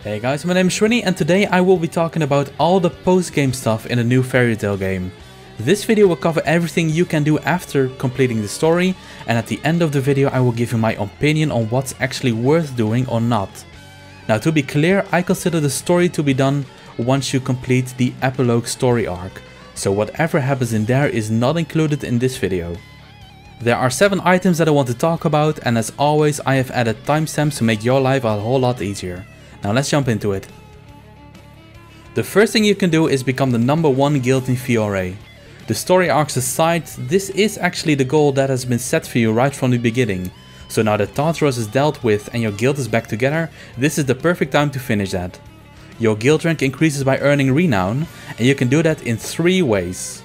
Hey guys, my name is Shrini and today I will be talking about all the post-game stuff in the new Fairy Tail game. This video will cover everything you can do after completing the story, and at the end of the video I will give you my opinion on what's actually worth doing or not. Now, to be clear, I consider the story to be done once you complete the epilogue story arc, so whatever happens in there is not included in this video. There are 7 items that I want to talk about, and as always I have added timestamps to make your life a whole lot easier. Now let's jump into it. The first thing you can do is become the number 1 guild in Fiore. The story arcs aside, this is actually the goal that has been set for you right from the beginning. So now that Tartarus is dealt with and your guild is back together, this is the perfect time to finish that. Your guild rank increases by earning renown, and you can do that in 3 ways.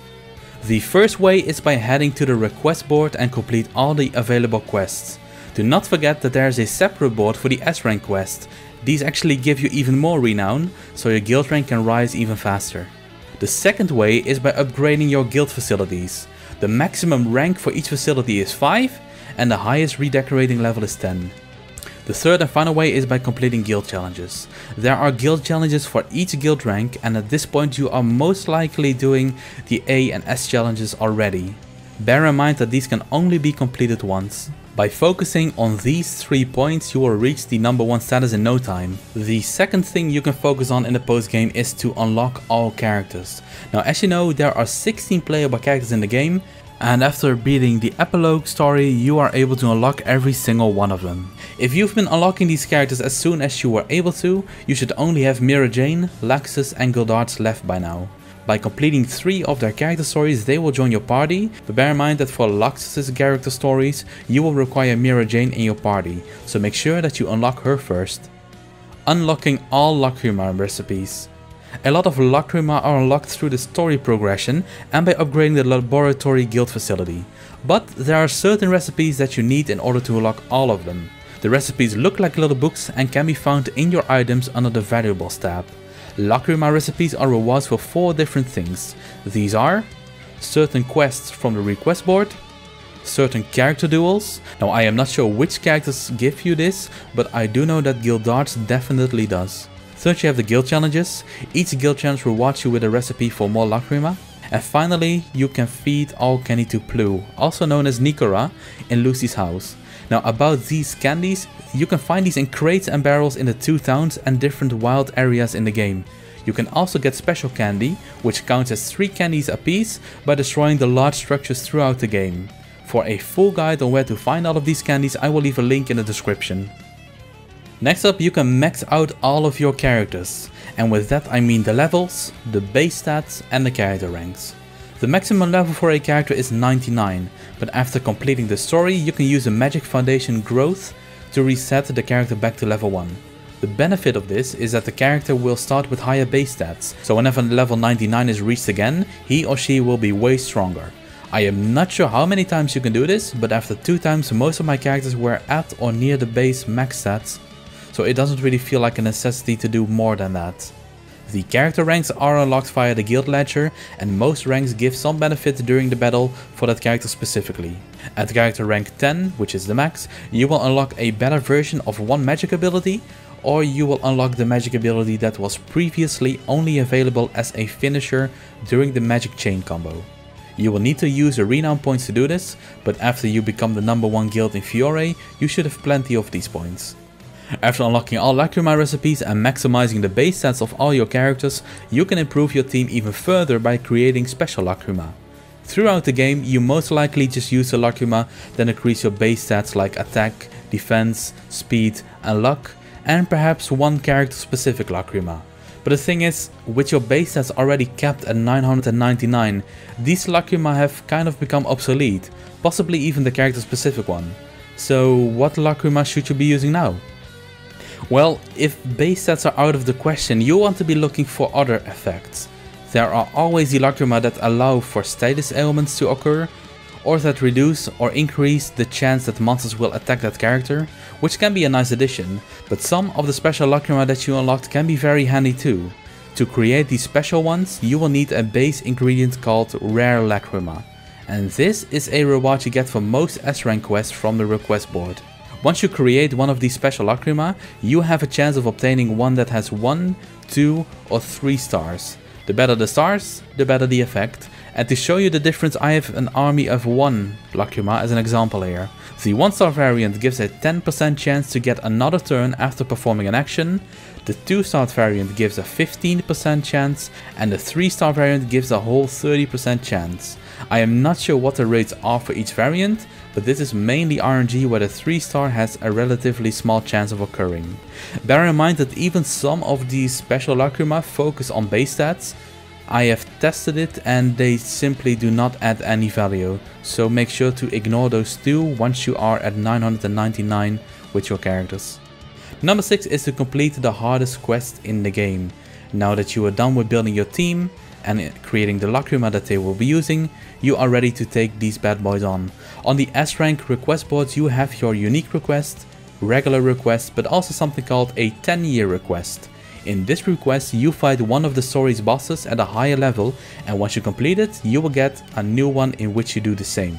The first way is by heading to the request board and complete all the available quests. Do not forget that there is a separate board for the S rank quest. These actually give you even more renown, so your guild rank can rise even faster. The second way is by upgrading your guild facilities. The maximum rank for each facility is 5 and the highest redecorating level is 10. The third and final way is by completing guild challenges. There are guild challenges for each guild rank, and at this point you are most likely doing the A and S challenges already. Bear in mind that these can only be completed once. By focusing on these 3 points you will reach the number 1 status in no time. The second thing you can focus on in the post game is to unlock all characters. Now, as you know, there are 16 playable characters in the game, and after beating the epilogue story you are able to unlock every single one of them. If you've been unlocking these characters as soon as you were able to, you should only have Mira Jane, Laxus and Guldarts left by now. By completing 3 of their character stories they will join your party, but bear in mind that for Laxus' character stories you will require Mira Jane in your party, so make sure that you unlock her first. Unlocking all Lacrima recipes. A lot of Lacrima are unlocked through the story progression and by upgrading the laboratory guild facility, but there are certain recipes that you need in order to unlock all of them. The recipes look like little books and can be found in your items under the valuables tab. Lacrima recipes are rewards for 4 different things. These are certain quests from the request board, certain character duels. Now, I am not sure which characters give you this, but I do know that Guldarts definitely does. Third, you have the guild challenges. Each guild challenge rewards you with a recipe for more Lacrima. And finally, you can feed Alkenny to Plu, also known as Nikora, in Lucy's house. Now, about these candies, you can find these in crates and barrels in the 2 towns and different wild areas in the game. You can also get special candy, which counts as 3 candies apiece by destroying the large structures throughout the game. For a full guide on where to find all of these candies, I will leave a link in the description. Next up, you can max out all of your characters, and with that I mean the levels, the base stats and the character ranks. The maximum level for a character is 99, but after completing the story you can use the Magic Foundation Growth to reset the character back to level 1. The benefit of this is that the character will start with higher base stats, so whenever level 99 is reached again, he or she will be way stronger. I am not sure how many times you can do this, but after 2 times most of my characters were at or near the base max stats, so it doesn't really feel like a necessity to do more than that. The character ranks are unlocked via the guild ledger, and most ranks give some benefit during the battle for that character specifically. At character rank 10, which is the max, you will unlock a better version of one magic ability, or you will unlock the magic ability that was previously only available as a finisher during the magic chain combo. You will need to use the renown points to do this, but after you become the number 1 guild in Fiore, you should have plenty of these points. After unlocking all Lacrima recipes and maximizing the base stats of all your characters, you can improve your team even further by creating special Lacrima. Throughout the game, you most likely just use the Lacrima that increase your base stats like attack, defense, speed and luck, and perhaps one character specific Lacrima. But the thing is, with your base stats already capped at 999, these Lacrima have kind of become obsolete, possibly even the character specific one. So what Lacrima should you be using now? Well, if base stats are out of the question, you want to be looking for other effects. There are always the Lacrima that allow for status ailments to occur, or that reduce or increase the chance that monsters will attack that character, which can be a nice addition, but some of the special Lacrima that you unlocked can be very handy too. To create these special ones, you will need a base ingredient called Rare Lacrima, and this is a reward you get for most S rank quests from the request board. Once you create one of these special Lacrima, you have a chance of obtaining one that has 1, 2 or 3 stars. The better the stars, the better the effect. And to show you the difference, I have an army of 1 Lacrima as an example here. The 1-star variant gives a 10% chance to get another turn after performing an action. The 2-star variant gives a 15% chance, and the 3-star variant gives a whole 30% chance. I am not sure what the rates are for each variant, but this is mainly RNG where the 3-star has a relatively small chance of occurring. Bear in mind that even some of these special Lacrima focus on base stats. I have tested it and they simply do not add any value, so make sure to ignore those two once you are at 999 with your characters. Number 6 is to complete the hardest quest in the game. Now that you are done with building your team and creating the Lacrima that they will be using, you are ready to take these bad boys on. On the S rank request boards you have your unique request, regular request, but also something called a 10-year request. In this request you fight one of the story's bosses at a higher level, and once you complete it you will get a new one in which you do the same.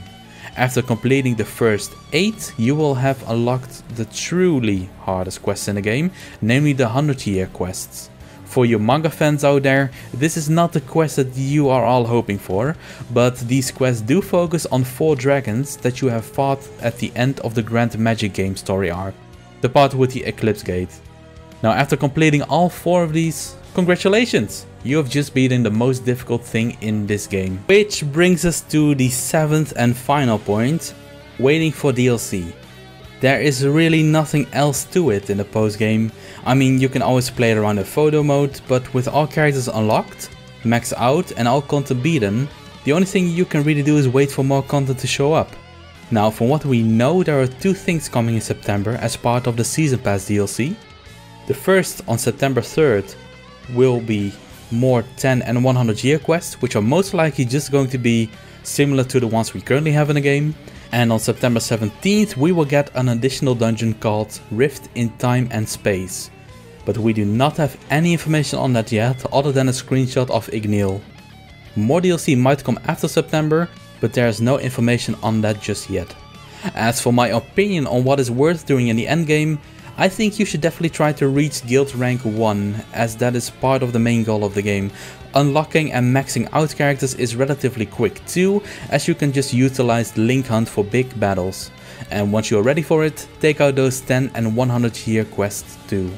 After completing the first 8 you will have unlocked the truly hardest quests in the game, namely the 100-year quests. For you manga fans out there, this is not the quest that you are all hoping for, but these quests do focus on 4 dragons that you have fought at the end of the Grand Magic Game story arc, the part with the Eclipse Gate. Now after completing all 4 of these, congratulations! You have just beaten the most difficult thing in this game. Which brings us to the 7th and final point, waiting for DLC. There is really nothing else to it in the post game. I mean, you can always play it around in photo mode, but with all characters unlocked, maxed out and all content beaten, the only thing you can really do is wait for more content to show up. Now from what we know, there are 2 things coming in September as part of the Season Pass DLC. The first, on September 3rd, will be more 10 and 100 year quests, which are most likely just going to be similar to the ones we currently have in the game. And on September 17th we will get an additional dungeon called Rift in Time and Space. But we do not have any information on that yet, other than a screenshot of Igneel. More DLC might come after September, but there is no information on that just yet. As for my opinion on what is worth doing in the endgame, I think you should definitely try to reach Guild Rank 1, as that is part of the main goal of the game. Unlocking and maxing out characters is relatively quick too, as you can just utilize Link Hunt for big battles. And once you are ready for it, take out those 10 and 100 year quests too.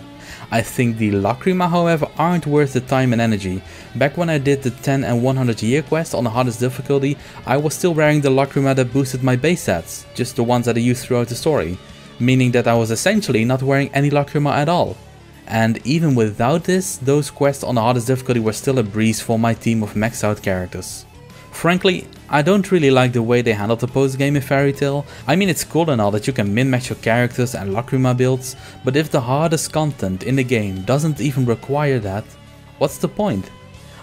I think the Lacrima however aren't worth the time and energy. Back when I did the 10 and 100 year quest on the hardest difficulty, I was still wearing the Lacrima that boosted my base stats, just the ones that I used throughout the story. Meaning that I was essentially not wearing any Lacrima at all. And even without this, those quests on the hardest difficulty were still a breeze for my team of maxed out characters. Frankly, I don't really like the way they handled the post game in Fairy Tail. I mean, it's cool and all that you can min-max your characters and Lacrima builds, but if the hardest content in the game doesn't even require that, what's the point?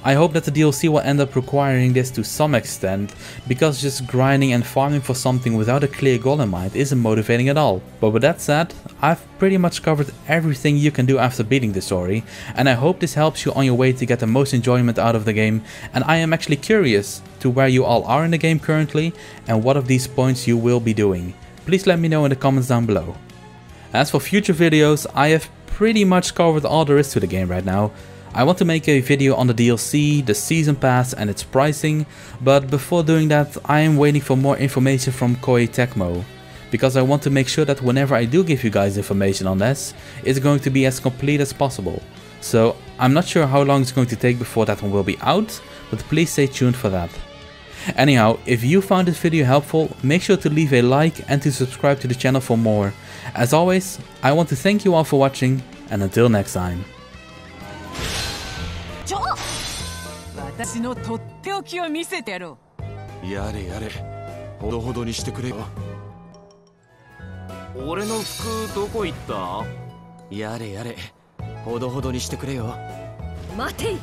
I hope that the DLC will end up requiring this to some extent, because just grinding and farming for something without a clear goal in mind isn't motivating at all. But with that said, I've pretty much covered everything you can do after beating the story, and I hope this helps you on your way to get the most enjoyment out of the game, and I am actually curious to where you all are in the game currently and what of these points you will be doing. Please let me know in the comments down below. As for future videos, I have pretty much covered all there is to the game right now. I want to make a video on the DLC, the Season Pass and its pricing, but before doing that I am waiting for more information from Koei Tecmo, because I want to make sure that whenever I do give you guys information on this, it's going to be as complete as possible. So I'm not sure how long it's going to take before that one will be out, but please stay tuned for that. Anyhow, if you found this video helpful, make sure to leave a like and to subscribe to the channel for more. As always, I want to thank you all for watching, and until next time. 私のとっておきを見せてやろう。やれやれ、ほどほどにしてくれよ。俺の服どこ行った？やれやれ、ほどほどにしてくれよ。待てい。